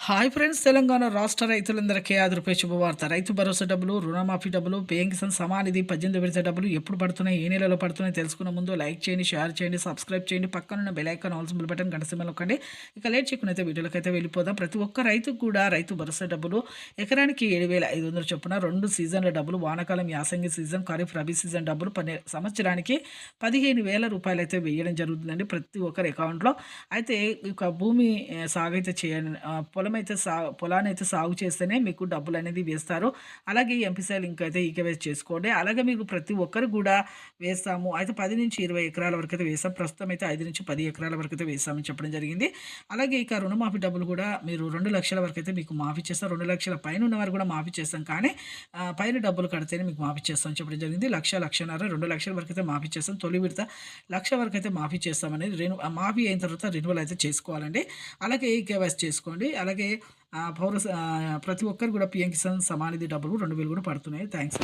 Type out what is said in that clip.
Hi friends, Telangana రాష్ట్ర రైతులందరికీ రూ. 5 శుభవార్త. రైతు భరోసా డబ్బులు, రుణమాఫీ డబ్బులు, పీఎం కిసాన్ సమానిధి 18 విడత డబ్బులు ఎప్పుడు పడుతున్నాయి, ఏ నెలలో పడుతున్నాయి తెలుసుకునే ముందు లైక్ చేయండి, షేర్ చేయండి, సబ్స్క్రైబ్ చేయండి, పక్కనున్న bell icon all symbol button గంట సింబల్ నొక్కండి. ఇక లేట్ చేయకుండా అయితే వీడియోలకైతే వెళ్ళిపోదాం. ప్రతి ఒక్క రైతుకు కూడా రైతు భరోసా డబ్బులు ఎకరానికి 7,500 చొప్పున 2 సీజన్ల డబ్బులు, వానాకాలం యాసంగి సీజన్, ఖరీఫ్ రబీ సీజన్ డబ్బులు సంవత్సరానికి 15,000 రూపాయలు అయితే వేయడం జరుగుతుందండి ప్రతి ఒక్కరి అకౌంట్లో. అయితే ఇక భూమి సాగు అయితే చేయండి, పొలాన్ని అయితే సాగు చేస్తేనే మీకు డబ్బులు అనేది వేస్తారు. అలాగే ఎంపీసీ లింక్ అయితే ఈకేవైసీ చేసుకోండి. అలాగే మీకు ప్రతి ఒక్కరు కూడా వేస్తాము. అయితే 10-20 ఎకరాల వరకు అయితే వేసాం. ప్రస్తుతం అయితే 5-10 ఎకరాల వరకు అయితే వేసామని చెప్పడం జరిగింది. అలాగే ఇక రుణమాఫీ డబ్బులు కూడా మీరు 2 లక్షల వరకు అయితే మీకు మాఫీ చేస్తాం. 2 లక్షల పైన ఉన్న వారు కూడా మాఫీ చేస్తాం. కానీ పైన డబ్బులు కడితేనే మీకు మాఫీ చేస్తామని చెప్పడం జరిగింది. 1,00,000, 2 లక్షల వరకు అయితే మాఫీ చేస్తాం. తొలి విడత 1,00,000 వరకు అయితే మాఫీ చేస్తామనేది మాఫీ అయిన తర్వాత రెన్యువల్ అయితే చేసుకోవాలండి. అలాగే ఈకేవైసీ చేసుకోండి. అలాగే ప్రతి ఒక్కరు కూడా పీఎం కిసాన్ సమానిధి డబ్బులు 2,000 కూడా పడుతున్నాయి. థ్యాంక్స్.